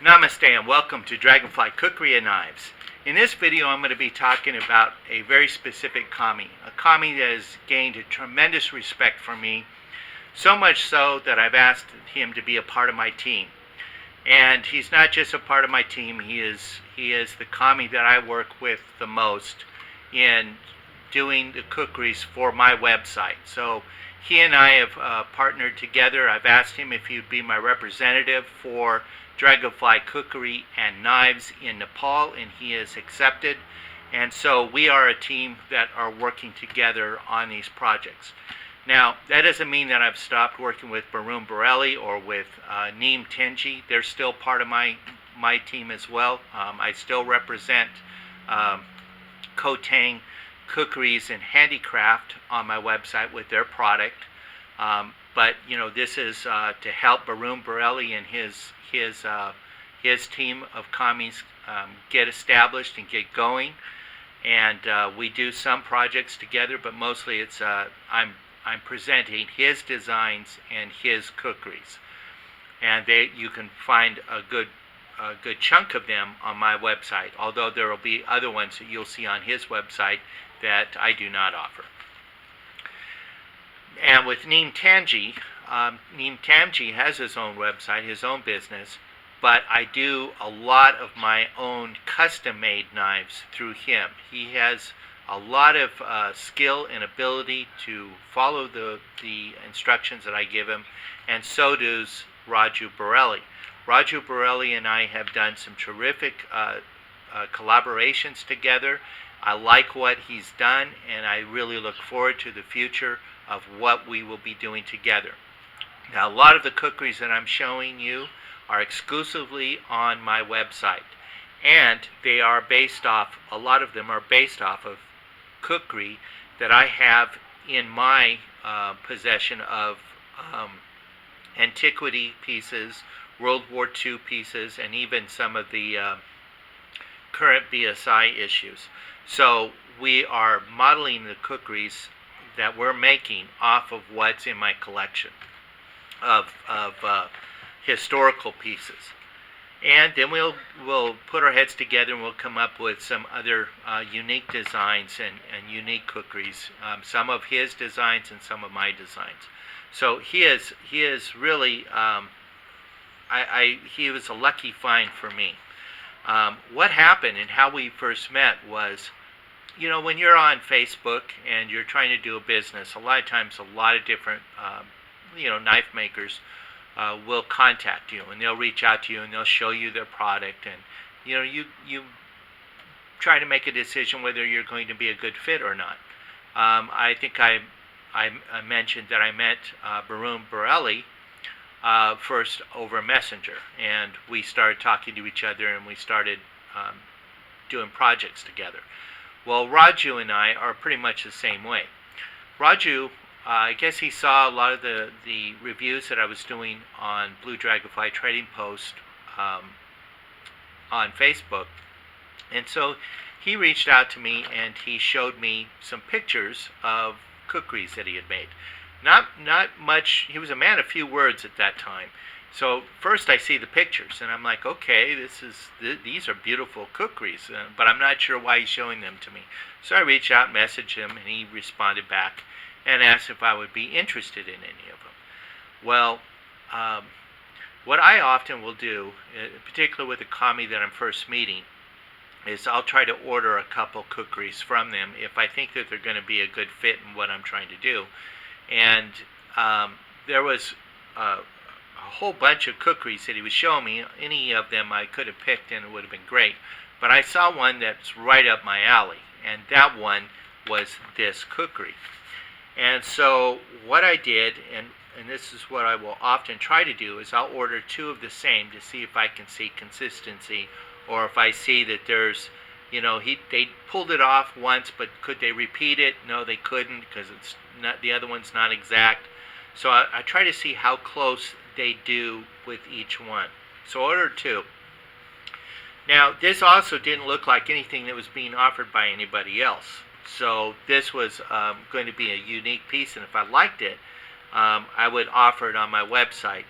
Namaste and welcome to Dragonfly Khukuri Knives. In this video I'm going to be talking about a very specific kami, a kami that has gained a tremendous respect for me, so much so that I've asked him to be a part of my team. And he's not just a part of my team, he is the kami that I work with the most in doing the kukris for my website. So he and I have partnered together. I've asked him if he'd be my representative for Dragonfly Khukuri and Knives in Nepal, and he has accepted. And so we are a team that are working together on these projects. Now, that doesn't mean that I've stopped working with Raju Baraili or with Neem Tenji. They're still part of my team as well. I still represent Kotang Kukris and Handicraft on my website with their product. But you know, this is to help Raju Baraili and his team of kamis get established and get going. And we do some projects together, but mostly it's I'm presenting his designs and his kukris, and you can find a good chunk of them on my website. Although there will be other ones that you'll see on his website that I do not offer. And with Neem Tenji has his own website, his own business, but I do a lot of my own custom-made knives through him. He has a lot of skill and ability to follow the instructions that I give him, and so does Raju Baraili. Raju Baraili and I have done some terrific collaborations together. I like what he's done, and I really look forward to the future of what we will be doing together. Now, a lot of the kukris that I'm showing you are exclusively on my website, and they are based off, a lot of them are based off of kukri that I have in my possession of antiquity pieces, World War II pieces, and even some of the current BSI issues. So we are modeling the kukris that we're making off of what's in my collection of historical pieces. And then we'll put our heads together and we'll come up with some other unique designs and unique kukris, some of his designs and some of my designs. So he is really he was a lucky find for me. What happened and how we first met was, you know, when you're on Facebook and you're trying to do a business, a lot of times a lot of different knife makers will contact you, and they'll reach out to you and they'll show you their product, and you try to make a decision whether you're going to be a good fit or not. I think I mentioned that I met Raju Baraili first over Messenger, and we started talking to each other and we started doing projects together. Well, Raju and I are pretty much the same way. Raju, I guess he saw a lot of the reviews that I was doing on Blue Dragonfly Trading Post on Facebook, and so he reached out to me and he showed me some pictures of kukris that he had made. Not much. He was a man of few words at that time. So first I see the pictures and I'm like, okay, these are beautiful kukris, but I'm not sure why he's showing them to me. So I reached out, messaged him, and he responded back and asked if I would be interested in any of them. Well, what I often will do, particularly with a kami that I'm first meeting, is I'll try to order a couple kukris from them if I think that they're going to be a good fit in what I'm trying to do. And there was a whole bunch of kukris that he was showing me. Any of them I could have picked and it would have been great. But I saw one that's right up my alley, and that one was this kukri. And so what I did, and this is what I will often try to do, is I'll order two of the same to see if I can see consistency, or if I see that there's, they pulled it off once, but could they repeat it? No, they couldn't, because it's not, the other one's not exact. So I try to see how close they do with each one. So I ordered two. Now, this also didn't look like anything that was being offered by anybody else. So this was going to be a unique piece, and if I liked it, I would offer it on my website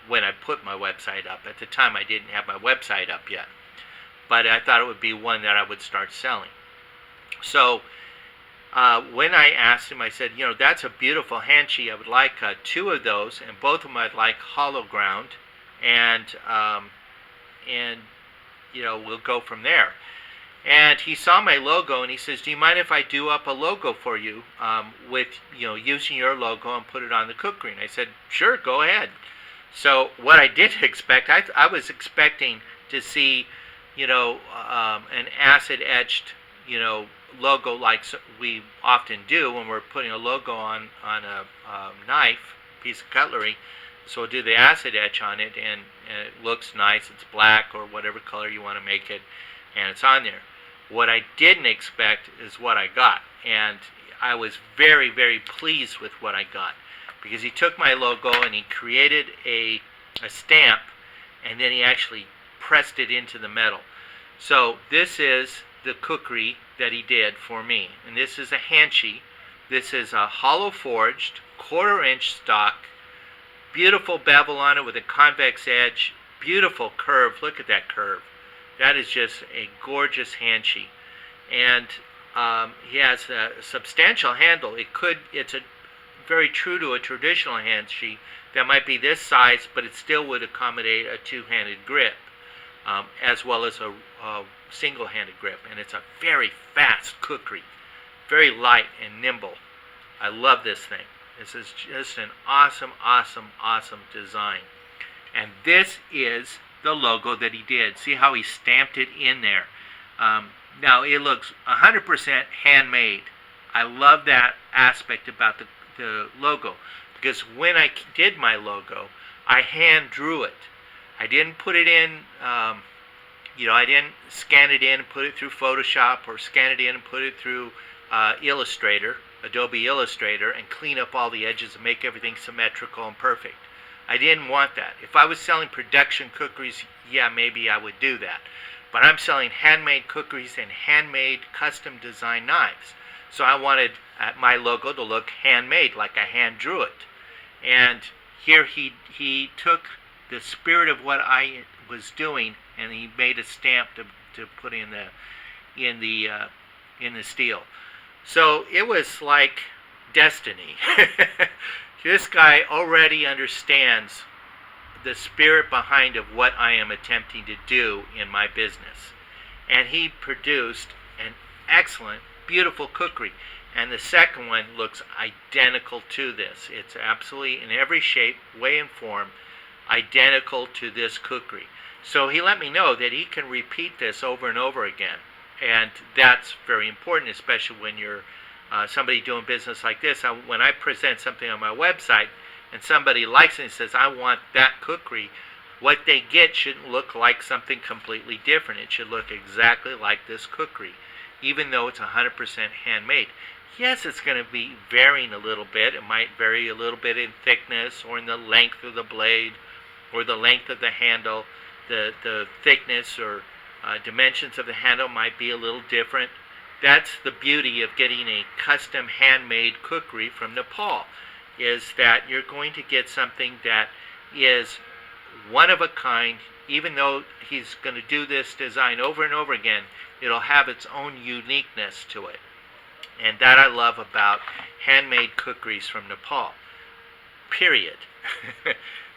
when I put my website up. At the time, I didn't have my website up yet, but I thought it would be one that I would start selling. So when I asked him, I said, that's a beautiful hanshi. I would like 2 of those, and both of them I'd like hollow ground, and we'll go from there. And he saw my logo, and he says, do you mind if I do up a logo for you with, using your logo and put it on the kukri? And I said, sure, go ahead. So what I did expect, I was expecting to see, an acid-etched, logo like we often do when we're putting a logo on a knife, piece of cutlery. So we'll do the acid etch on it, and it looks nice. It's black or whatever color you want to make it, and it's on there. What I didn't expect is what I got, and I was very, very pleased with what I got, because he took my logo and he created a stamp, and then he actually pressed it into the metal. So this is the kukri that he did for me, and this is a hanshi. This is a hollow forged 1/4 inch stock, beautiful bevel on it with a convex edge, beautiful curve. Look at that curve. That is just a gorgeous hanshi, and he has a substantial handle. It's a very true to a traditional hanshi that might be this size, but it still would accommodate a 2-handed grip, as well as a single-handed grip. And it's a very fast kukri, very light and nimble. I love this thing. This is just an awesome, awesome, awesome design. And this is the logo that he did. See how he stamped it in there. Now it looks 100% handmade. I love that aspect about the logo, because when I did my logo, I hand drew it. I didn't put it in, I didn't scan it in and put it through Photoshop, or scan it in and put it through Illustrator, Adobe Illustrator, and clean up all the edges and make everything symmetrical and perfect. I didn't want that. If I was selling production kukris, yeah, maybe I would do that. But I'm selling handmade kukris and handmade custom design knives. So I wanted my logo to look handmade, like I hand drew it. And here he took the spirit of what I was doing, and he made a stamp to put in the steel. So it was like destiny. This guy already understands the spirit behind of what I am attempting to do in my business. And he produced an excellent, beautiful kukri. And the second one looks identical to this. It's absolutely, in every shape, way, and form, identical to this kukri. So he let me know that he can repeat this over and over again. And that's very important, especially when you're somebody doing business like this. When I present something on my website and somebody likes it and says, I want that kukri, what they get shouldn't look like something completely different. It should look exactly like this kukri, even though it's 100% handmade. Yes, it's going to be varying a little bit. It might vary a little bit in thickness, or in the length of the blade, or the length of the handle. The thickness or dimensions of the handle might be a little different. That's the beauty of getting a custom handmade kukri from Nepal, is that you're going to get something that is one of a kind. Even though he's going to do this design over and over again, it'll have its own uniqueness to it. And that I love about handmade kukris from Nepal, period.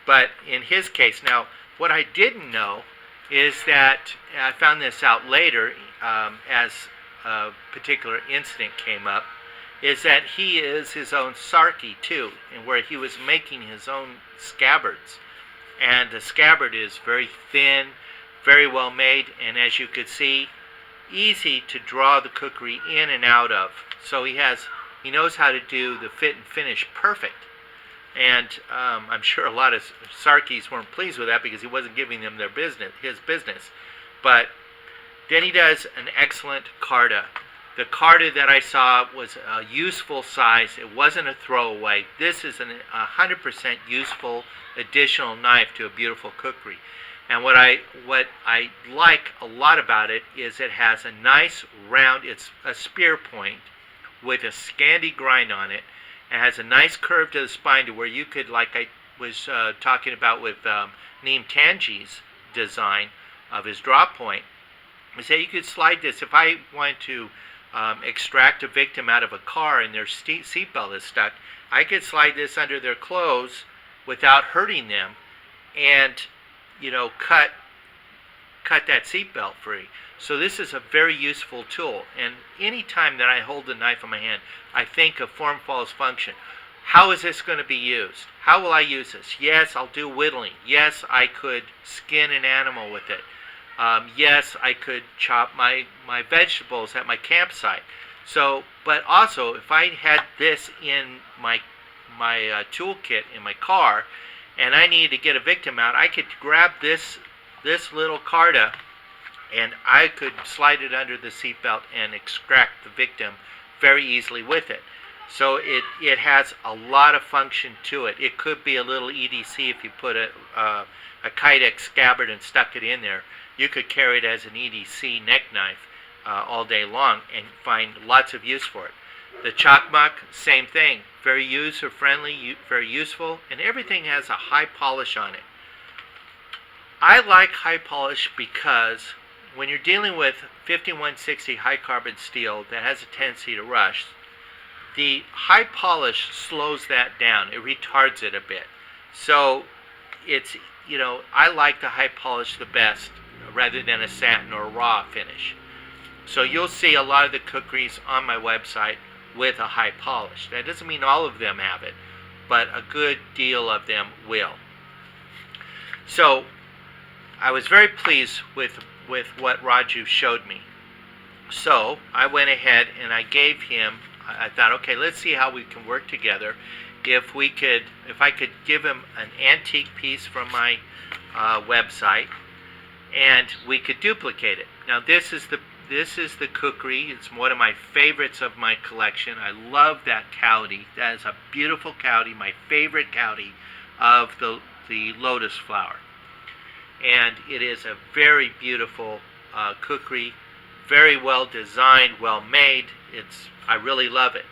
But in his case, now, what I didn't know is that, I found this out later as a particular incident came up, is that he is his own sarki too, and where he was making his own scabbards. And the scabbard is very thin, very well made, and as you could see, easy to draw the kukri in and out of. So he knows how to do the fit and finish perfect. And I'm sure a lot of sarkis weren't pleased with that, because he wasn't giving them his business. But then he does an excellent carta. The carta that I saw was a useful size. It wasn't a throwaway. This is 100% useful additional knife to a beautiful kukri. And what I like a lot about it is it has a nice round, it's a spear point with a Scandi grind on it, and has a nice curve to the spine to where you could, like I was talking about with Neem Tanji's design of his drop point, is that you could slide this. If I wanted to extract a victim out of a car and their seatbelt is stuck, I could slide this under their clothes without hurting them, and cut that seatbelt free. So this is a very useful tool. And any time that I hold the knife in my hand, I think of form follows function. How is this going to be used? How will I use this? Yes, I'll do whittling. Yes, I could skin an animal with it. Yes, I could chop my vegetables at my campsite. So, but also, if I had this in my toolkit in my car, and I needed to get a victim out, I could grab this little carta, and I could slide it under the seatbelt and extract the victim very easily with it. So it has a lot of function to it. It could be a little EDC if you put a Kydex scabbard and stuck it in there. You could carry it as an EDC neck knife all day long and find lots of use for it. The chakmak, same thing. Very user-friendly, very useful, and everything has a high polish on it. I like high polish because when you're dealing with 5160 high carbon steel that has a tendency to rust, the high polish slows that down. It retards it a bit. So it's, I like the high polish the best rather than a satin or raw finish. So you'll see a lot of the kukris on my website with a high polish. That doesn't mean all of them have it, but a good deal of them will. So I was very pleased with what Raju showed me. So I went ahead and I gave him, I thought, okay, let's see how we can work together. If I could give him an antique piece from my website, and we could duplicate it. Now this is the kukri. It's one of my favorites of my collection. I love that cowdy. That is a beautiful cowdy, my favorite cowdy of the lotus flower. And it is a very beautiful kukri, very well designed, well made. I really love it.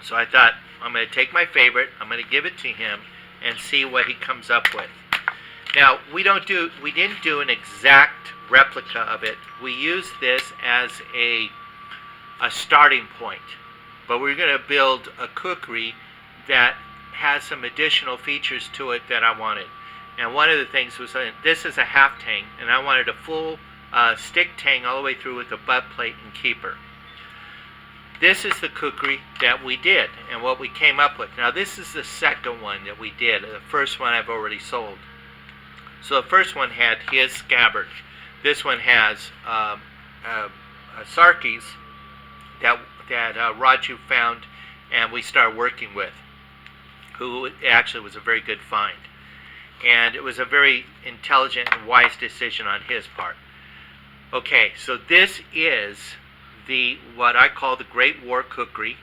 So I thought, I'm going to take my favorite, I'm going to give it to him and see what he comes up with. Now, we didn't do an exact replica of it. We used this as a starting point, but we're going to build a kukri that has some additional features to it that I wanted. And one of the things was this is a half tang, and I wanted a full stick tang all the way through with a butt plate and keeper. This is the kukri that we did and what we came up with. Now this is the second one that we did. The first one I've already sold. So the first one had his scabbard. This one has Sarkis that Raju found and we started working with, who actually was a very good find. And it was a very intelligent and wise decision on his part. Okay, so this is what I call the Great War Kukri.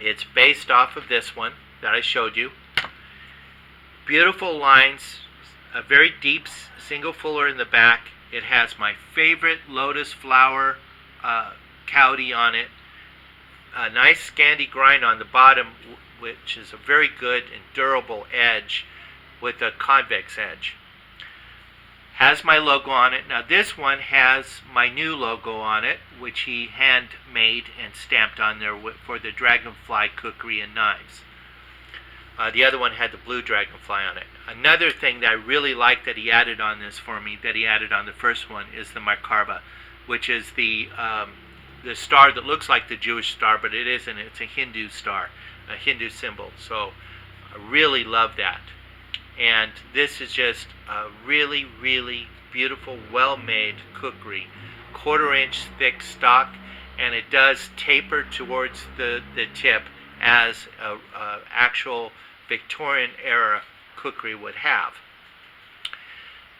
It's based off of this one that I showed you. Beautiful lines, a very deep single fuller in the back. It has my favorite lotus flower cowdy on it. A nice Scandi grind on the bottom, which is a very good and durable edge with a convex edge. Has my logo on it. Now this one has my new logo on it, which he hand made and stamped on there for the Dragonfly Khukuri Knives. The other one had the blue dragonfly on it. Another thing that I really like that he added on this for me, that he added on the first one, is the Markarva, which is the star that looks like the Jewish star, but it isn't. It's a Hindu star, a Hindu symbol. So I really love that. And this is just a really, really beautiful, well-made kukri. 1/4 inch thick stock, and it does taper towards the tip as a actual Victorian era kukri would have.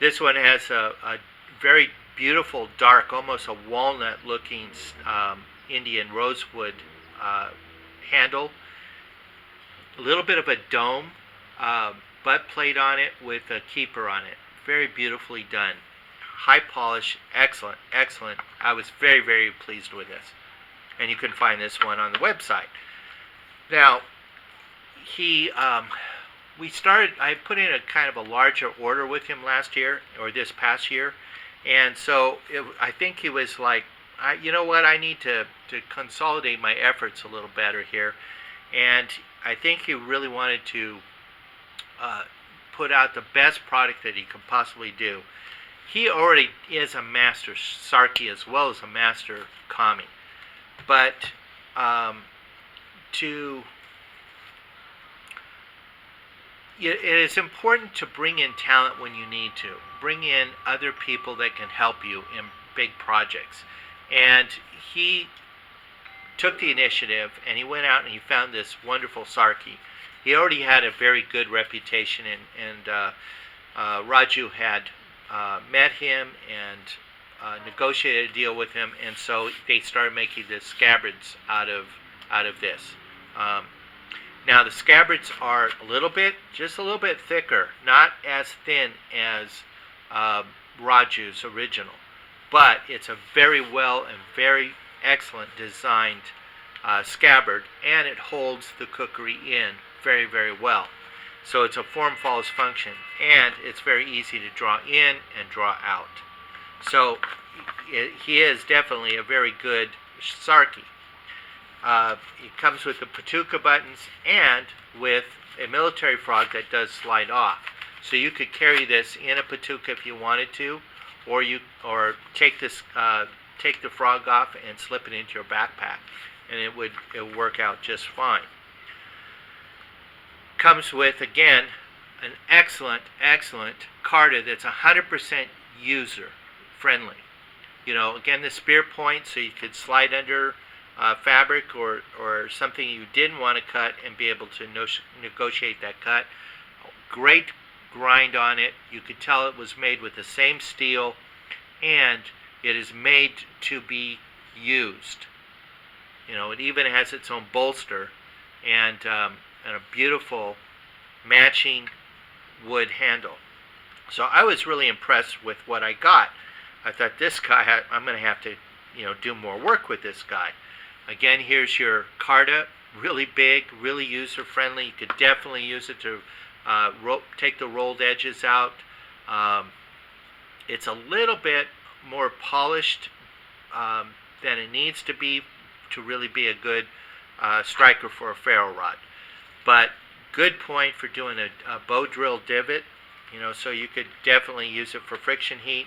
This one has a very beautiful dark, almost a walnut looking Indian rosewood handle. A little bit of a dome butt plate on it with a keeper on it. Very beautifully done. High polish, excellent, excellent. I was very, very pleased with this. And you can find this one on the website. Now, I put in a kind of a larger order with him last year or this past year, and so I think he was like, you know what, I need to consolidate my efforts a little better here, and I think he really wanted to put out the best product that he could possibly do. He already is a master Sarki as well as a master Kami, but to it is important to bring in talent when you need to. Bring in other people that can help you in big projects. And he took the initiative and he went out and he found this wonderful Sarki. He already had a very good reputation, and Raju had met him and negotiated a deal with him, and so they started making the scabbards out of this. Now the scabbards are just a little bit thicker, not as thin as Raju's original, but it's a very well and very excellent designed scabbard, and it holds the kukri in very, very well. So it's a form follows function, and it's very easy to draw in and draw out. So he is definitely a very good Sarki. It comes with the patuka buttons and with a military frog that does slide off. So you could carry this in a patuka if you wanted to, or take the frog off and slip it into your backpack, and it would work out just fine. Comes with, again, an excellent carta that's 100% user friendly. Again, the spear point, so you could slide under fabric or something you didn't want to cut and be able to negotiate that cut. Great grind on it. You could tell it was made with the same steel, and it is made to be used. It even has its own bolster and a beautiful matching wood handle. So I was really impressed with what I got. I thought, this guy, I'm going to have to do more work with this guy. Again, here's your carta, really big, really user-friendly. You could definitely use it to take the rolled edges out. It's a little bit more polished than it needs to be to really be a good striker for a ferro rod. But good point for doing a bow drill divot, so you could definitely use it for friction heat.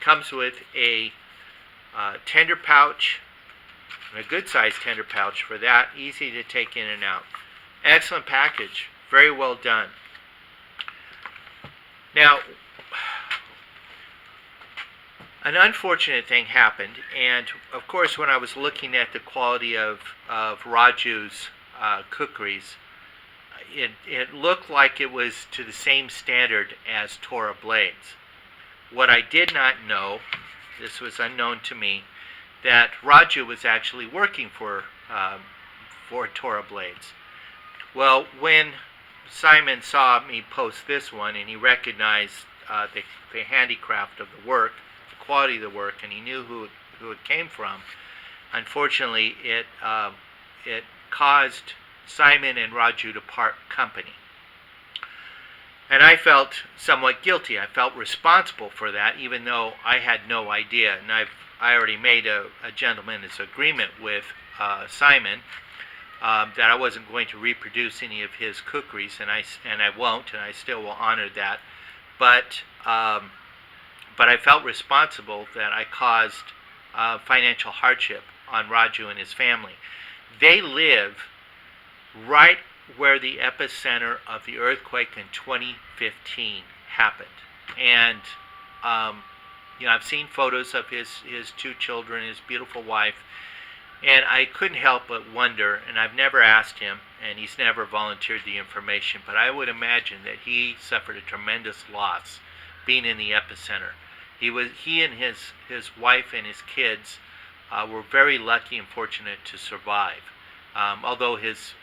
Comes with a tender pouch, a good sized tender pouch for that, easy to take in and out. Excellent package, very well done. Now, an unfortunate thing happened, and of course when I was looking at the quality of Raju's kukris, it looked like it was to the same standard as Tora blades. What I did not know, this was unknown to me, that Raju was actually working for Tora blades. Well, when Simon saw me post this one and he recognized the handicraft of the work, the quality of the work, and he knew who it came from, unfortunately it caused Simon and Raju to part company. And I felt somewhat guilty. I felt responsible for that, even though I had no idea. And I already made a gentleman's agreement with Simon that I wasn't going to reproduce any of his kukris, and I won't, and I still will honor that. But I felt responsible that I caused financial hardship on Raju and his family. They live right where the epicenter of the earthquake in 2015 happened. And I've seen photos of his two children, his beautiful wife, and I couldn't help but wonder, and I've never asked him, and he's never volunteered the information, but I would imagine that he suffered a tremendous loss being in the epicenter. He and his wife and his kids were very lucky and fortunate to survive. Although his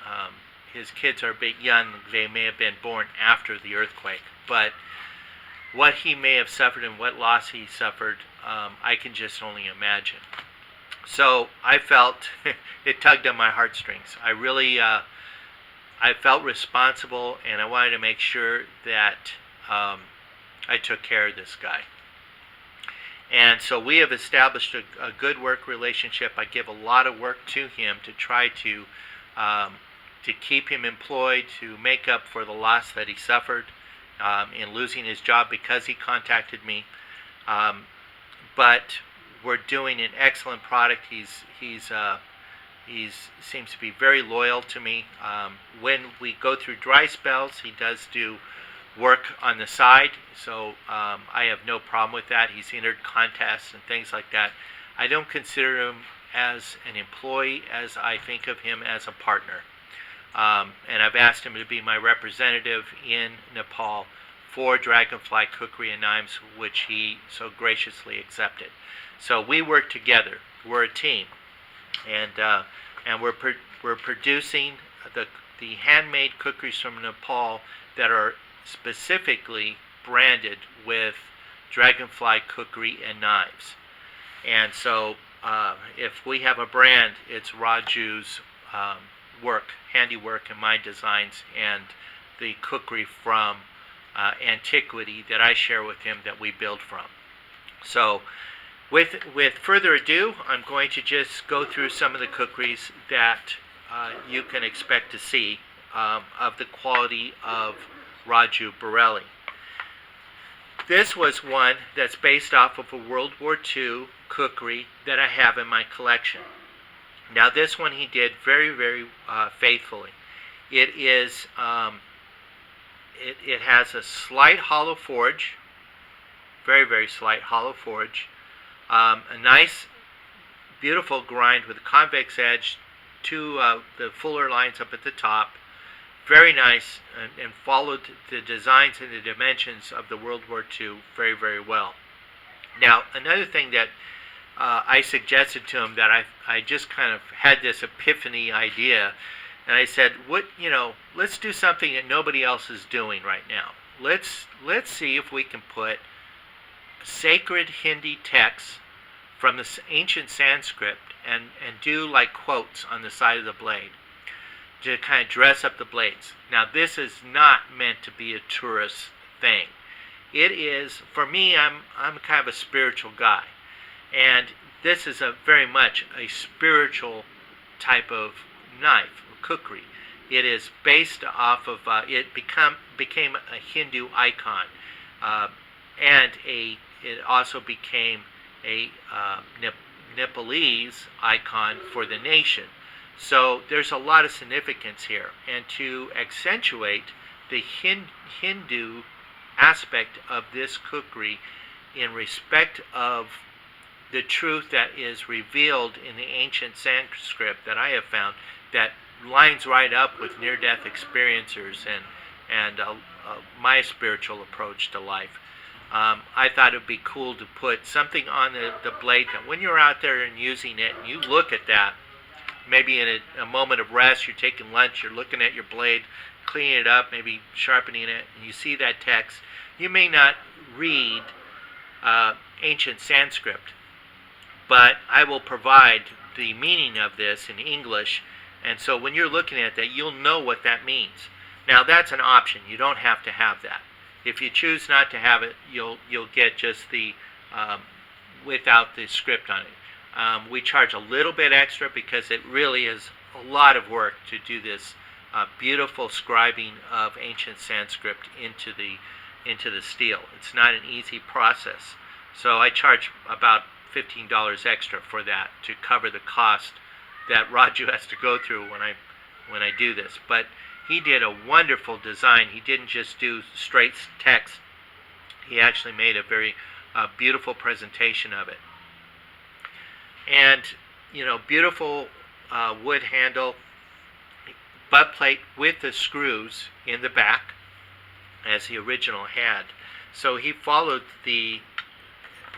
kids are a bit young, they may have been born after the earthquake. But what he may have suffered and what loss he suffered, I can just only imagine. So I felt it tugged on my heartstrings. I really I felt responsible, and I wanted to make sure that I took care of this guy. And so we have established a good work relationship. I give a lot of work to him to try to keep him employed, to make up for the loss that he suffered in losing his job because he contacted me. But we're doing an excellent product. He's seems to be very loyal to me. When we go through dry spells, he does do work on the side, so I have no problem with that. He's entered contests and things like that. I don't consider him as an employee, as I think of him as a partner. And I've asked him to be my representative in Nepal for Dragonfly Khukuri Knives, which he so graciously accepted. So we work together. We're a team, and we're producing the handmade kukris from Nepal that are specifically branded with Dragonfly Khukuri and Knives. And so if we have a brand, it's Raju's handiwork, and my designs, and the kukri from antiquity that I share with him that we build from. So with further ado, I'm going to just go through some of the kukris that you can expect to see of the quality of Raju Baraili. This was one that's based off of a World War II kukri that I have in my collection. Now this one he did very, very faithfully. It is it has a slight hollow forge, very, very slight hollow forge, a nice, beautiful grind with a convex edge, the fuller lines up at the top. Very nice, and followed the designs and the dimensions of the World War II very, very well. Now, another thing that I suggested to him, that I just kind of had this epiphany idea, and I said, let's do something that nobody else is doing right now. Let's see if we can put sacred Hindi texts from the ancient Sanskrit and do like quotes on the side of the blade, to kind of dress up the blades. Now this is not meant to be a tourist thing. It is, for me, I'm kind of a spiritual guy, and this is very much a spiritual type of knife, kukri. It is based off of it became a Hindu icon, and it also became a Nepalese icon for the nation. So there's a lot of significance here, and to accentuate the Hindu aspect of this kukri in respect of the truth that is revealed in the ancient Sanskrit that I have found, that lines right up with near-death experiencers and my spiritual approach to life. I thought it would be cool to put something on the blade that when you're out there and using it, and you look at that, maybe in a moment of rest, you're taking lunch, you're looking at your blade, cleaning it up, maybe sharpening it, and you see that text. You may not read ancient Sanskrit, but I will provide the meaning of this in English, and so when you're looking at that, you'll know what that means. Now that's an option. You don't have to have that. If you choose not to have it, you'll get just the without the script on it. We charge a little bit extra because it really is a lot of work to do this beautiful scribing of ancient Sanskrit into the steel. It's not an easy process. So I charge about $15 extra for that to cover the cost that Raju has to go through when I do this. But he did a wonderful design. He didn't just do straight text. He actually made a very beautiful presentation of it. And, beautiful wood handle, butt plate with the screws in the back, as the original had. So he followed the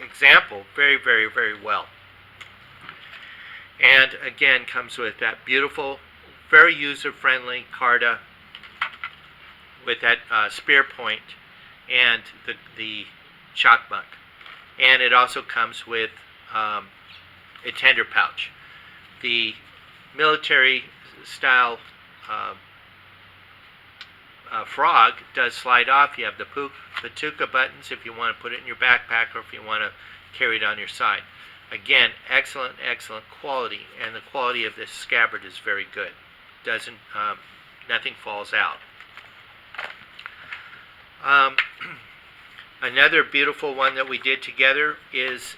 example very, very, very well. And again, comes with that beautiful, very user-friendly carta with that spear point and the chakmak. And it also comes with a tender pouch. The military style frog does slide off. You have the patuka buttons if you want to put it in your backpack or if you want to carry it on your side. Again, excellent, excellent quality, and the quality of this scabbard is very good. Doesn't nothing falls out. Another beautiful one that we did together is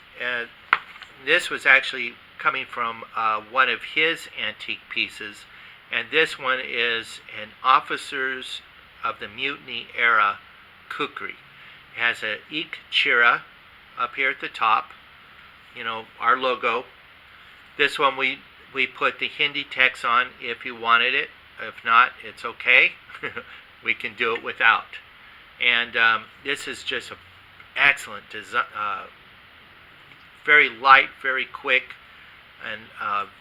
this was actually coming from one of his antique pieces, and this one is an Officers of the Mutiny Era Kukri. It has a Ik Chira up here at the top, you know, our logo. This one we put the Hindi text on if you wanted it. If not, it's okay. We can do it without. And this is just an excellent design, very light, very quick, and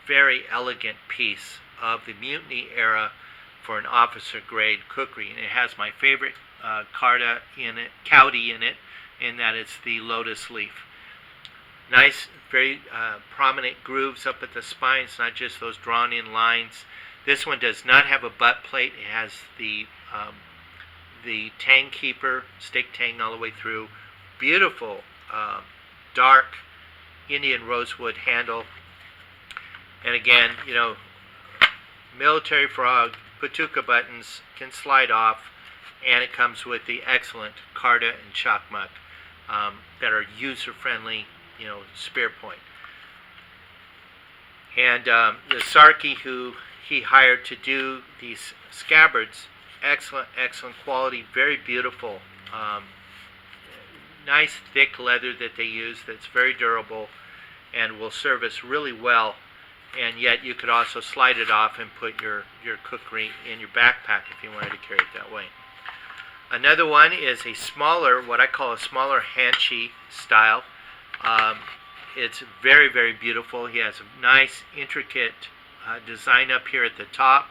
very elegant piece of the Mutiny Era for an officer grade kukri. And it has my favorite karda in it, kaudi in it, in that it's the lotus leaf. Nice, very prominent grooves up at the spine. It's not just those drawn in lines. This one does not have a butt plate. It has the tang keeper, stick tang all the way through. Beautiful, dark Indian rosewood handle. And again, you know, military frog, patuka buttons, can slide off, and it comes with the excellent karda and chakmak that are user-friendly, you know, spear point. And the Sarki who he hired to do these scabbards, excellent, excellent quality, very beautiful. Nice thick leather that they use that's very durable and will service really well. And yet you could also slide it off and put your kukri in your backpack if you wanted to carry it that way. Another one is a smaller, what I call a smaller hanchi style. It's very, very beautiful. He has a nice, intricate design up here at the top.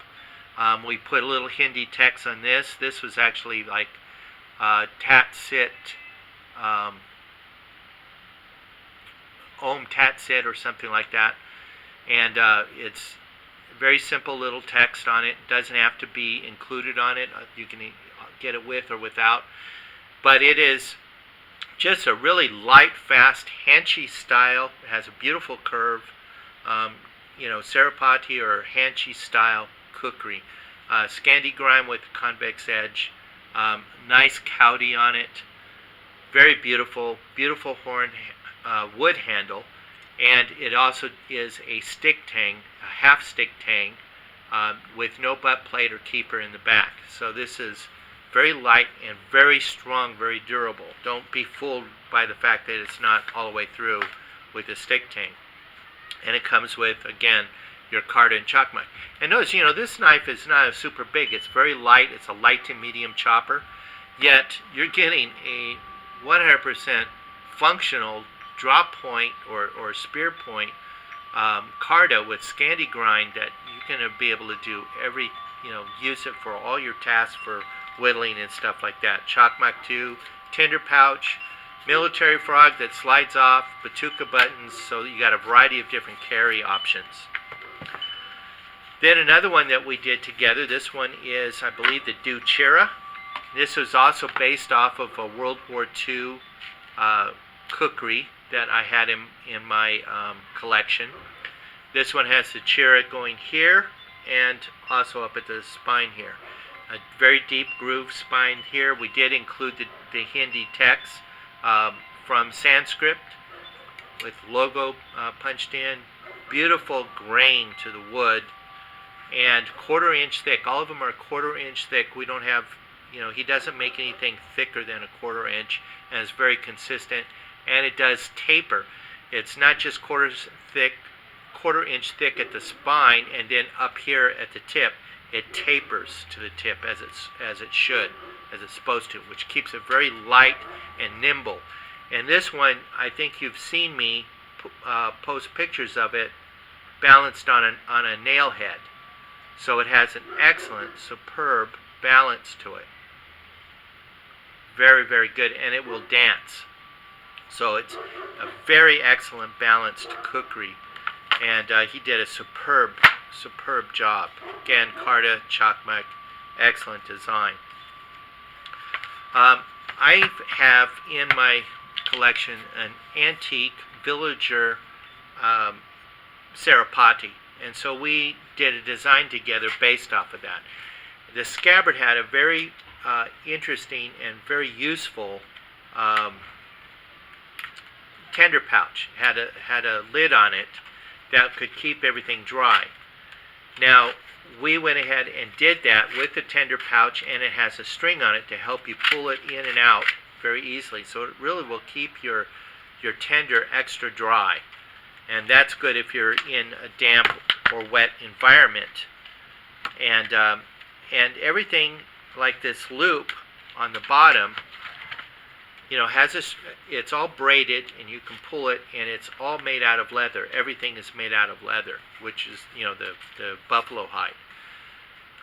We put a little Hindi text on this. This was actually like Tat Sit, Om Tat Sit or something like that. And it's very simple little text on it. It doesn't have to be included on it. You can get it with or without. But it is just a really light, fast, hanchi style. It has a beautiful curve. You know, Sarapati or hanchi style kukri. Scandi grime with convex edge. Nice kaudi on it. Very beautiful, beautiful horn wood handle. And it also is a stick tang, a half stick tang, with no butt plate or keeper in the back. So this is very light and very strong, very durable. Don't be fooled by the fact that it's not all the way through with the stick tang. And it comes with, again, your karda and chakmak. And notice, you know, this knife is not super big. It's very light. It's a light to medium chopper. Yet you're getting a 100% functional drop point or spear point karda with Scandi grind that you're going to be able to do every, you know, use it for all your tasks for whittling and stuff like that. Chakmak 2, tinder pouch, military frog that slides off, patuka buttons, so you got a variety of different carry options. Then another one that we did together, this one is, I believe, the Duchira. This was also based off of a World War II kukri that I had in my collection. This one has the chira going here and also up at the spine here. A very deep groove spine here. We did include the Hindi text from Sanskrit with logo punched in. Beautiful grain to the wood and 1/4 inch thick. All of them are 1/4 inch thick. We don't have, you know, he doesn't make anything thicker than a 1/4 inch, and it's very consistent. And it does taper. It's not just 1/4 inch thick at the spine and then up here at the tip. It tapers to the tip as it should, as it's supposed to, which keeps it very light and nimble. And this one, I think you've seen me post pictures of it balanced on a nail head. So it has an excellent, superb balance to it. Very, very good, and it will dance. So it's a very excellent balanced kukri, and he did a superb job. Again, karda, chakmak, excellent design. I have in my collection an antique villager Sarapati, and so we did a design together based off of that. The scabbard had a very interesting and very useful tender pouch. Had a lid on it that could keep everything dry. Now, we went ahead and did that with the tender pouch, and it has a string on it to help you pull it in and out very easily. So it really will keep your tender extra dry. And that's good if you're in a damp or wet environment. And everything like this loop on the bottom, it's all braided, and you can pull it, and it's all made out of leather. Everything is made out of leather, which is, the buffalo hide.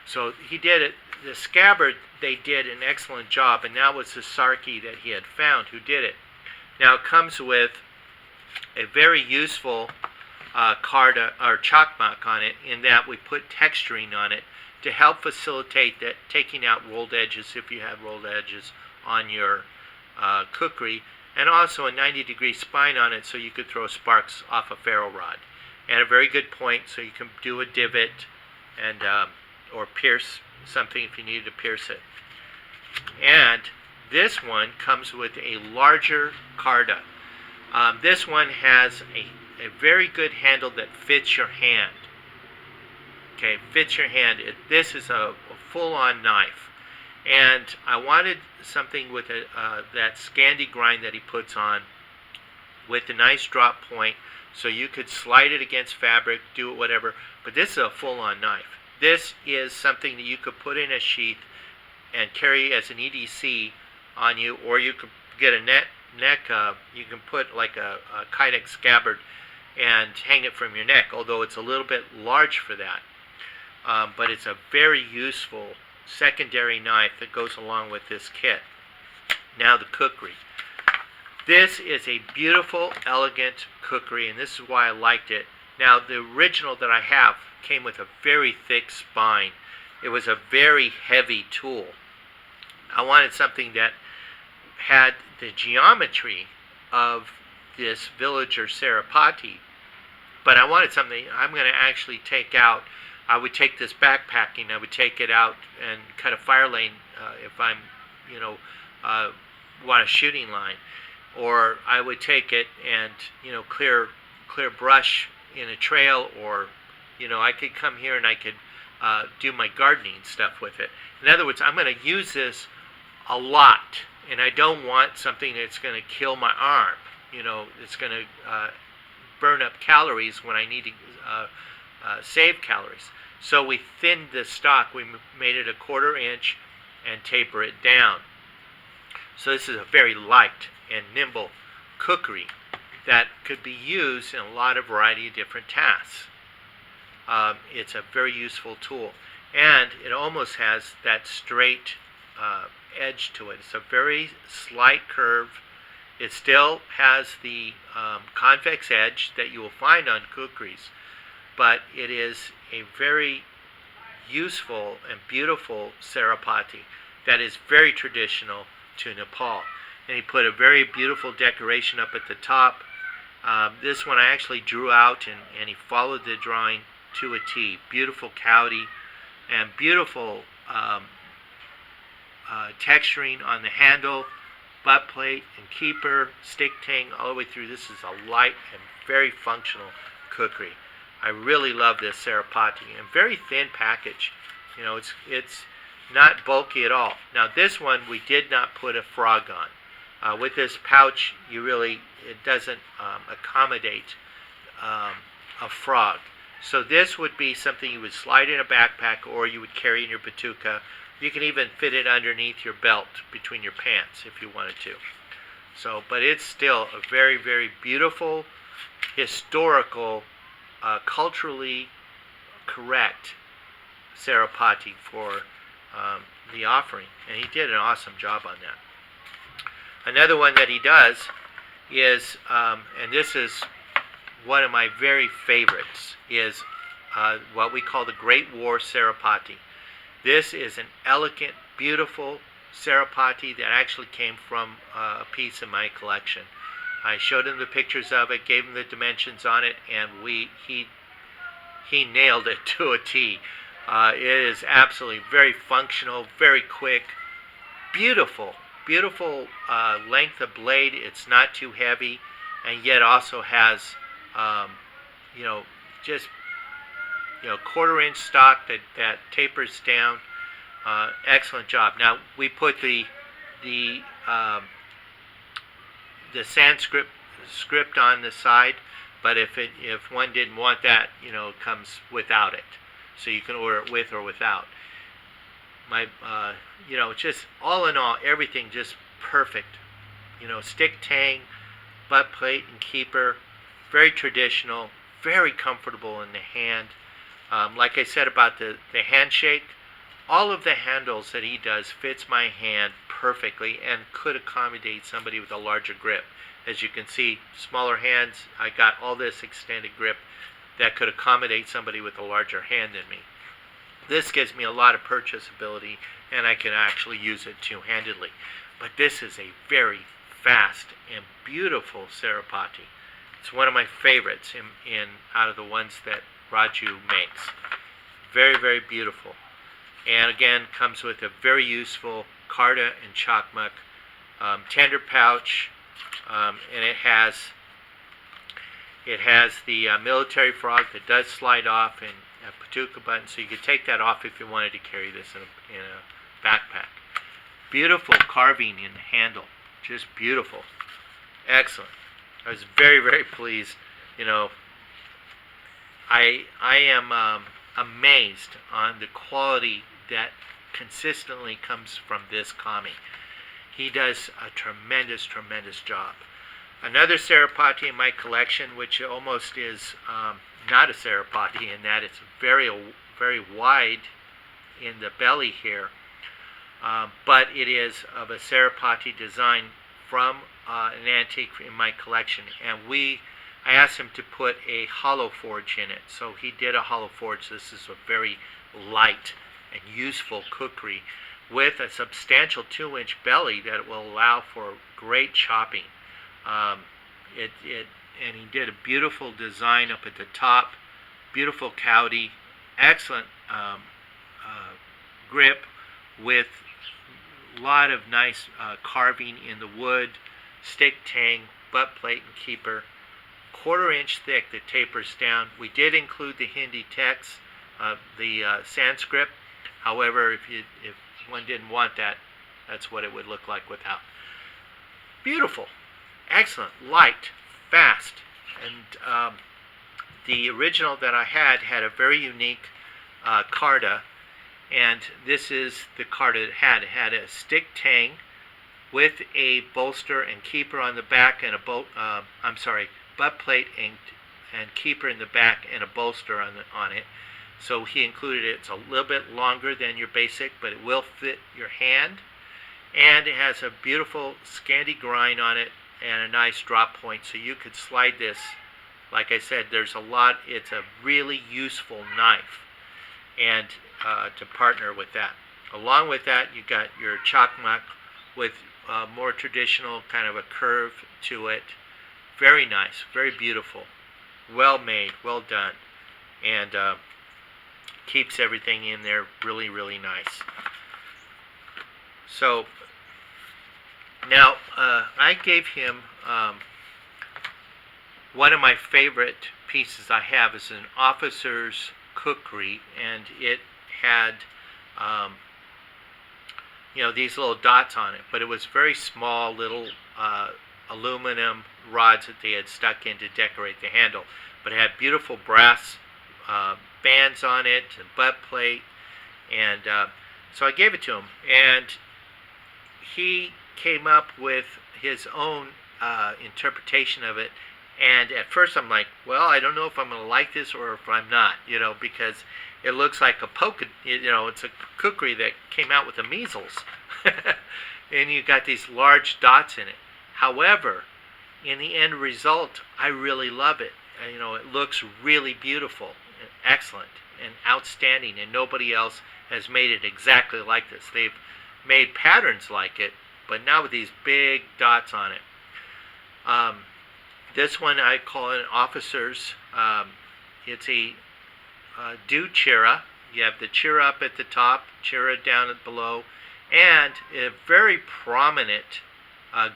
So he did it. The scabbard, they did an excellent job, and that was the Sarki that he had found who did it. Now it comes with a very useful karda or chakmak on it, in that we put texturing on it to help facilitate that, taking out rolled edges if you have rolled edges on your kukri, and also a 90-degree spine on it so you could throw sparks off a ferro rod, and a very good point so you can do a divot and or pierce something if you needed to pierce it. And this one comes with a larger karda. This one has a very good handle that fits your hand. Okay, fits your hand. This is a full-on knife. And I wanted something with that Scandi grind that he puts on, with a nice drop point, so you could slide it against fabric, do it whatever. But this is a full-on knife. This is something that you could put in a sheath and carry as an EDC on you, or you could get a neck. You can put like a kydex scabbard and hang it from your neck, although it's a little bit large for that. But it's a very useful secondary knife that goes along with this kit. Now the kukri. This is a beautiful, elegant kukri, and this is why I liked it. Now the original that I have came with a very thick spine. It was a very heavy tool. I wanted something that had the geometry of this villager Sarapati, but I wanted something I'm going to actually take out. I would take this backpacking, I would take it out and cut a fire lane if I'm, want a shooting line, or I would take it and, clear brush in a trail, or, I could come here and I could do my gardening stuff with it. In other words, I'm going to use this a lot, and I don't want something that's going to kill my arm. It's going to burn up calories when I need to save calories. So we thinned the stock. We made it a 1/4 inch and taper it down. So this is a very light and nimble kukri that could be used in a lot of variety of different tasks. It's a very useful tool, and it almost has that straight edge to it. It's a very slight curve. It still has the convex edge that you will find on kukris, but it is a very useful and beautiful Sarapati that is very traditional to Nepal. And he put a very beautiful decoration up at the top. This one I actually drew out, and he followed the drawing to a T. Beautiful cowdy and beautiful texturing on the handle, butt plate and keeper, stick tang all the way through. This is a light and very functional kukri. I really love this Sarapati, and very thin package. It's not bulky at all. Now this one we did not put a frog on. With this pouch, it doesn't accommodate a frog. So this would be something you would slide in a backpack, or you would carry in your batuka. You can even fit it underneath your belt between your pants if you wanted to. So, but it's still a very, very beautiful, historical, culturally correct Sarapati for the offering, and he did an awesome job on that. Another one that he does is, and this is one of my very favorites, is what we call the Great War Sarapati. This is an elegant, beautiful Sarapati that actually came from a piece in my collection. I showed him the pictures of it, gave him the dimensions on it, and he nailed it to a T. It is absolutely very functional, very quick, beautiful, beautiful length of blade. It's not too heavy, and yet also has, um, you know, just 1/4 inch stock that tapers down. Excellent job. Now we put the um, the Sanskrit script on the side, but if one didn't want that, it comes without it, so you can order it with or without. My just all in all, everything just perfect. Stick tang, butt plate and keeper, very traditional, very comfortable in the hand. Like I said about the handshake, all of the handles that he does fits my hand perfectly and could accommodate somebody with a larger grip. As you can see, smaller hands, I got all this extended grip that could accommodate somebody with a larger hand than me. This gives me a lot of purchasability, and I can actually use it two-handedly. But this is a very fast and beautiful Sarapati. It's one of my favorites in out of the ones that Raju makes. Very, very beautiful. And again, comes with a very useful Karda and Chakmak tender pouch, and it has the military frog that does slide off and a patuka button, so you could take that off if you wanted to carry this in a backpack. Beautiful carving in the handle, just beautiful, excellent. I was very, very pleased. I am amazed on the quality that consistently comes from this kami. He does a tremendous, tremendous job. Another Sarapati in my collection, which almost is not a Sarapati in that it's very, very wide in the belly here, but it is of a Sarapati design from an antique in my collection, and I asked him to put a hollow forge in it, so he did a hollow forge. This is a very light and useful kukri with a substantial 2-inch belly that will allow for great chopping. And he did a beautiful design up at the top, beautiful cowdy, excellent grip with a lot of nice carving in the wood, stick tang, butt plate and keeper, 1/4 inch thick that tapers down. We did include the Hindi text, the Sanskrit. However, if one didn't want that, that's what it would look like without. Beautiful, excellent, light, fast, and the original that I had a very unique Karda, and this is the Karda it had. It had a stick tang with a bolster and keeper on the back, and butt plate and keeper in the back, and a bolster on it. So he included it. It's a little bit longer than your basic, but it will fit your hand. And it has a beautiful Scandi grind on it and a nice drop point, so you could slide this. Like I said, there's a lot. It's a really useful knife, and to partner with that. Along with that, you got your chakmak with more traditional kind of a curve to it. Very nice, very beautiful, well made, well done, and keeps everything in there really, really nice. So now I gave him one of my favorite pieces I have is an officer's kukri, and it had these little dots on it, but it was very small little aluminum rods that they had stuck in to decorate the handle, but it had beautiful brass bands on it and butt plate, and so I gave it to him, and he came up with his own interpretation of it. And at first I'm like, well, I don't know if I'm going to like this or if I'm not, because it looks like a polka, it's a kukri that came out with the measles. And you got these large dots in it. However, in the end result, I really love it. It looks really beautiful, and excellent, and outstanding, and nobody else has made it exactly like this. made patterns like it, but now with these big dots on it. This one I call an officer's. It's a do chira. You have the chira up at the top, chira down at below, and a very prominent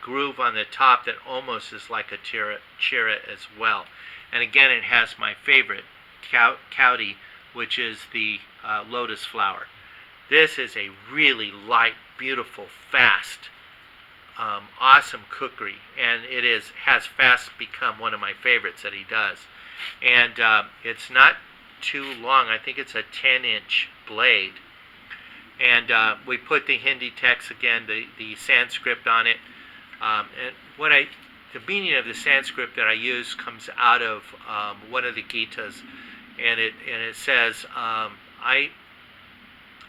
groove on the top that almost is like a chira as well. And again, it has my favorite, Kaudi, which is the lotus flower. This is a really light, beautiful, fast, awesome kukri, and it has fast become one of my favorites that he does. And it's not too long. I think it's a 10-inch blade. And we put the Hindi text again, the Sanskrit on it. And the meaning of the Sanskrit that I use comes out of one of the Gitas, and it says, I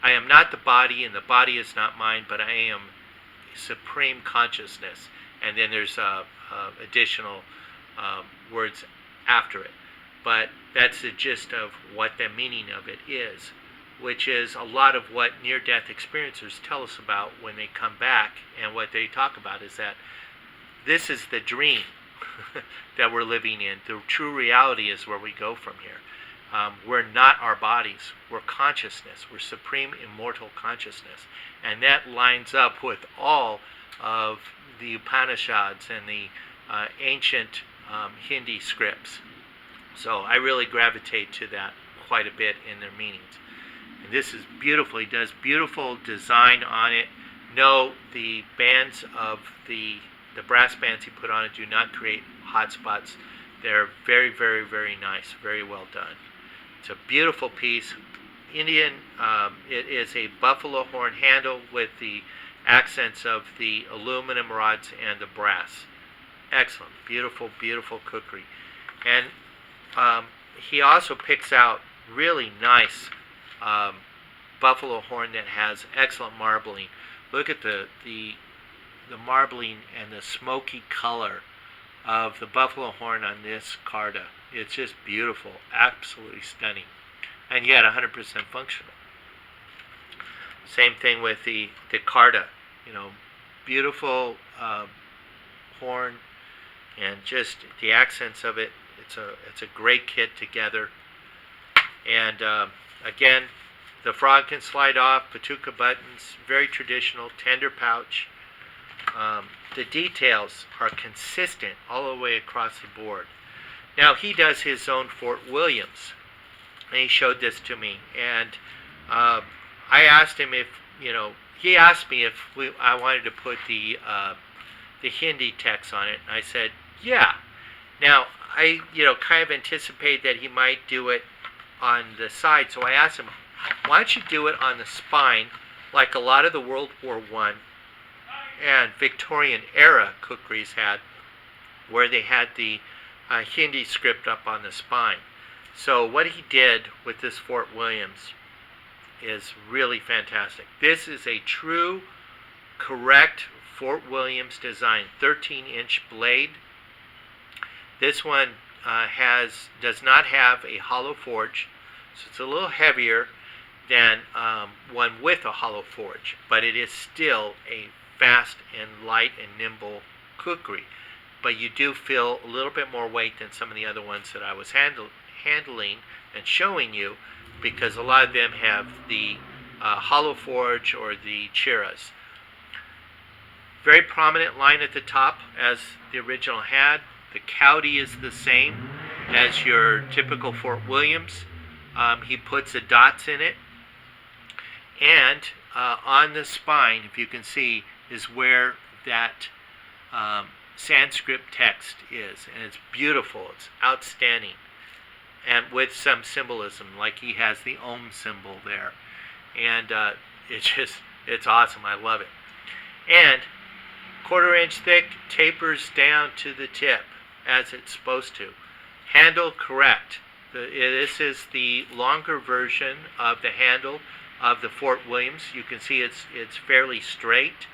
am not the body, and the body is not mine, but I am supreme consciousness. And then there's additional words after it. But that's the gist of what the meaning of it is, which is a lot of what near-death experiencers tell us about when they come back, and what they talk about is that this is the dream that we're living in. The true reality is where we go from here. We're not our bodies. We're consciousness. We're supreme immortal consciousness. And that lines up with all of the Upanishads and the ancient Hindi scripts. So I really gravitate to that quite a bit in their meanings. And this is beautiful. He does beautiful design on it. No, the bands of the brass bands he put on it do not create hot spots. They're very, very, very nice. Very well done. It's a beautiful piece. Indian, it is a buffalo horn handle with the accents of the aluminum rods and the brass. Excellent. Beautiful, beautiful kukri. And he also picks out really nice buffalo horn that has excellent marbling. Look at the marbling and the smoky color of the buffalo horn on this Carta. It's just beautiful, absolutely stunning, and yet 100% functional. Same thing with the Carta, beautiful horn, and just the accents of it. It's a great kit together. And again, the frog can slide off, patuka buttons, very traditional, tender pouch. The details are consistent all the way across the board. Now, he does his own Fort Williams, and he showed this to me. And I asked him if, he asked me if I wanted to put the Hindi text on it. And I said, yeah. Now, I, kind of anticipate that he might do it on the side. So I asked him, why don't you do it on the spine, like a lot of the World War I and Victorian era kukris had, where they had the Hindi script up on the spine. So what he did with this Fort Williams is really fantastic. This is a true, correct Fort Williams design, 13-inch blade. This one does not have a hollow forge, so it's a little heavier than one with a hollow forge, but it is still a fast and light and nimble kukri. But you do feel a little bit more weight than some of the other ones that I was handling and showing you, because a lot of them have the hollow forge or the chiras. Very prominent line at the top as the original had. The Kaudi is the same as your typical Fort Williams. He puts the dots in it. And on the spine, if you can see, is where that Sanskrit text is. And it's beautiful. It's outstanding. And with some symbolism, like he has the Om symbol there. And it's awesome. I love it. And 1/4 inch thick, tapers down to the tip as it's supposed to. Handle correct. This is the longer version of the handle of the Fort Williams. You can see it's fairly straight.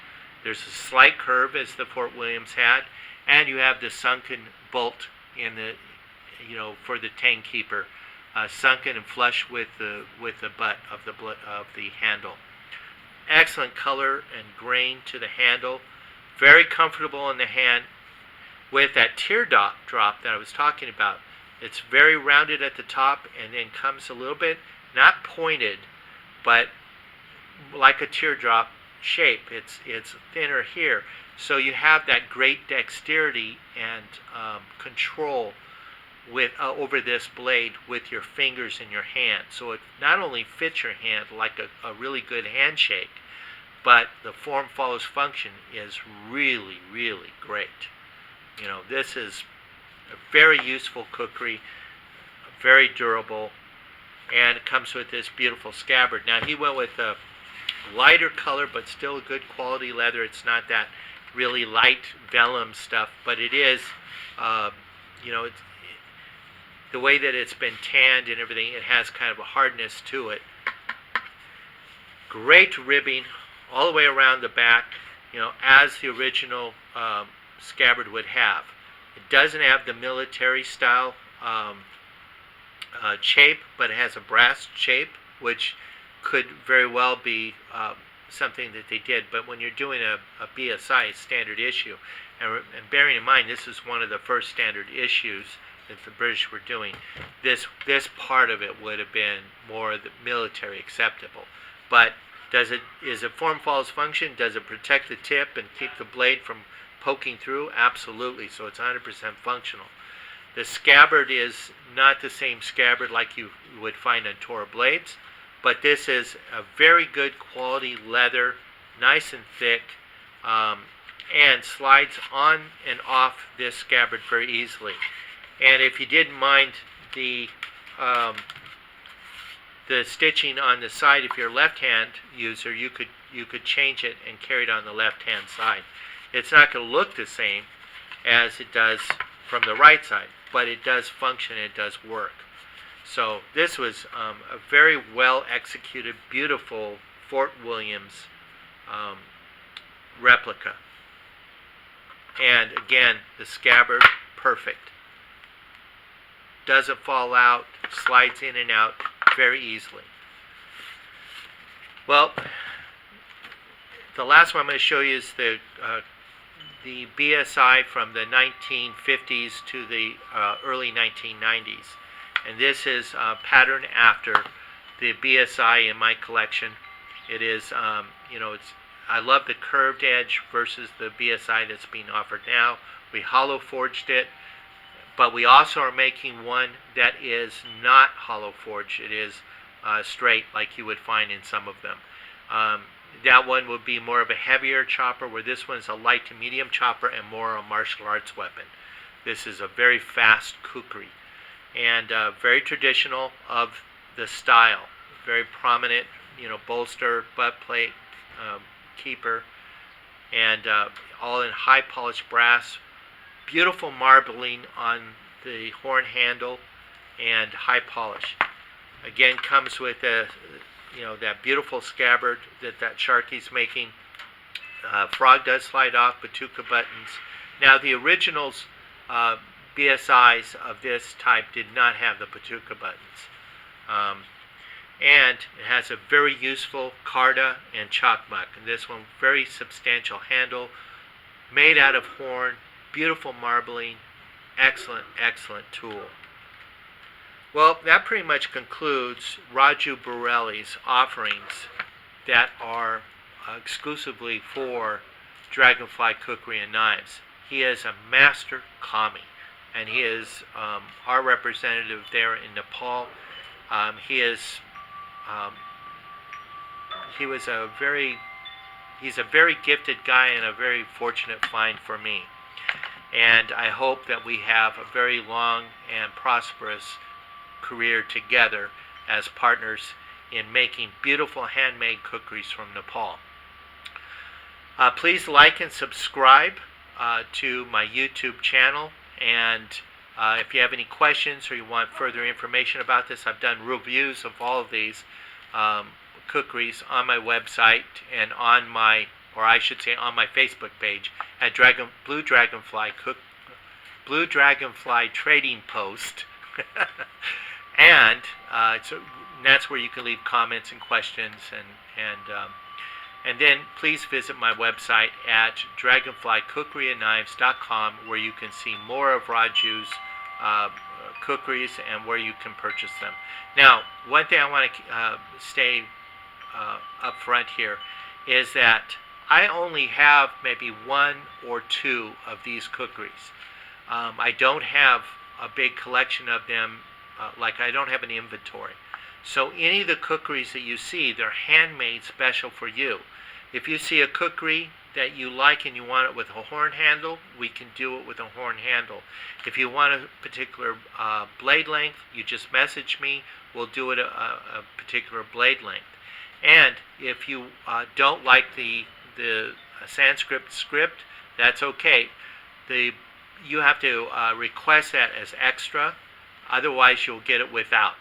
There's a slight curve as the Fort Williams had, and you have the sunken bolt in the, for the tang keeper, sunken and flush with the butt of the handle. excellent color and grain to the handle, very comfortable in the hand with that teardrop that I was talking about. It's very rounded at the top and then comes a little bit, not pointed, but like a teardrop shape. It's thinner here. So you have that great dexterity and control with over this blade with your fingers in your hand. So it not only fits your hand like a really good handshake, but the form follows function is really, really great. You know, this is a very useful kukri, very durable, and it comes with this beautiful scabbard. Now he went with a lighter color, but still good quality leather. It's not that really light vellum stuff, but it is, you know, it's, the way that it's been tanned and everything, it has kind of a hardness to it. Great ribbing all the way around the back, you know, as the original scabbard would have. It doesn't have the military style shape, but it has a brass shape, which could very well be something that they did. But when you're doing a BSI standard issue, and bearing in mind this is one of the first standard issues that the British were doing, this part of it would have been more the military acceptable. But is it form follows function? Does it protect the tip and keep the blade from poking through? Absolutely. So it's 100% functional. The scabbard is not the same scabbard like you would find on Tora blades, but this is a very good quality leather, nice and thick, and slides on and off this scabbard very easily. And if you didn't mind the stitching on the side, if you're a left-hand user, you could change it and carry it on the left-hand side. It's not going to look the same as it does from the right side, but it does function, it does work. So this was a very well executed, beautiful Fort Williams replica. And again, the scabbard, perfect. Doesn't fall out, slides in and out very easily. Well, the last one I'm going to show you is the BSI from the 1950s to the early 1990s. And this is patterned after the BSI in my collection. It is, you know, I love the curved edge versus the BSI that's being offered now. We hollow forged it, but we also are making one that is not hollow forged. It is straight, like you would find in some of them. That one would be more of a heavier chopper, where this one is a light to medium chopper and more a martial arts weapon. This is a very fast kukri, and very traditional of the style. Very prominent, you know, bolster, butt plate, keeper, and all in high polished brass. Beautiful marbling on the horn handle and high polish. Again, comes with a, you know, that beautiful scabbard that Sharky's making. Frog does slide off, Batuka buttons. Now the originals BSIs of this type did not have the Batuka buttons. And it has a very useful Carda and chakmak. And this one, very substantial handle, made out of horn, beautiful marbling, excellent, excellent tool. Well, that pretty much concludes Raju Baraili's offerings that are exclusively for Dragonfly Khukri and Knives. He is a master kami, and he is our representative there in Nepal. He's a very gifted guy and a very fortunate find for me. And I hope that we have a very long and prosperous career together as partners in making beautiful handmade kukris from Nepal. Please like and subscribe to my YouTube channel, and if you have any questions or you want further information about this, I've done reviews of all of these kukris on my website and on my, or I should say on my Facebook page at Blue Dragonfly Trading Post. And that's where you can leave comments and questions, and And then please visit my website at dragonflykhukuriknives.com, where you can see more of Raju's kukris and where you can purchase them. Now, one thing I want to stay up front here is that I only have maybe 1 or 2 of these kukris. I don't have a big collection of them, like I don't have an inventory. So any of the kukris that you see, they're handmade special for you. If you see a kukri that you like and you want it with a horn handle, we can do it with a horn handle. If you want a particular blade length, you just message me. We'll do it a particular blade length. And if you don't like the Sanskrit script, that's okay. You have to request that as extra. Otherwise, you'll get it without.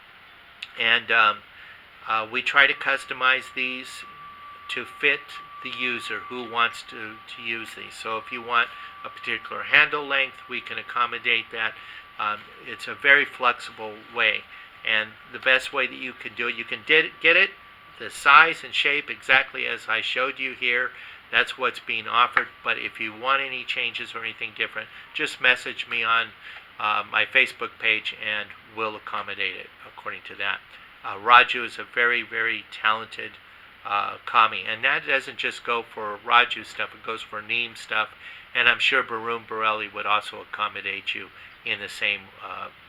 And we try to customize these to fit the user who wants to use these. So if you want a particular handle length, we can accommodate that. It's a very flexible way. And the best way that you can do it, you can get it the size and shape exactly as I showed you here. That's what's being offered. But if you want any changes or anything different, just message me on my Facebook page and we'll accommodate it according to that. Raju is a very, very talented kami, and that doesn't just go for Raju stuff, it goes for Neem stuff, and I'm sure Raju Baraili would also accommodate you in the same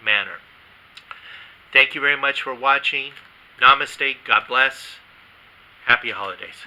manner. Thank you very much for watching. Namaste, God bless, happy holidays.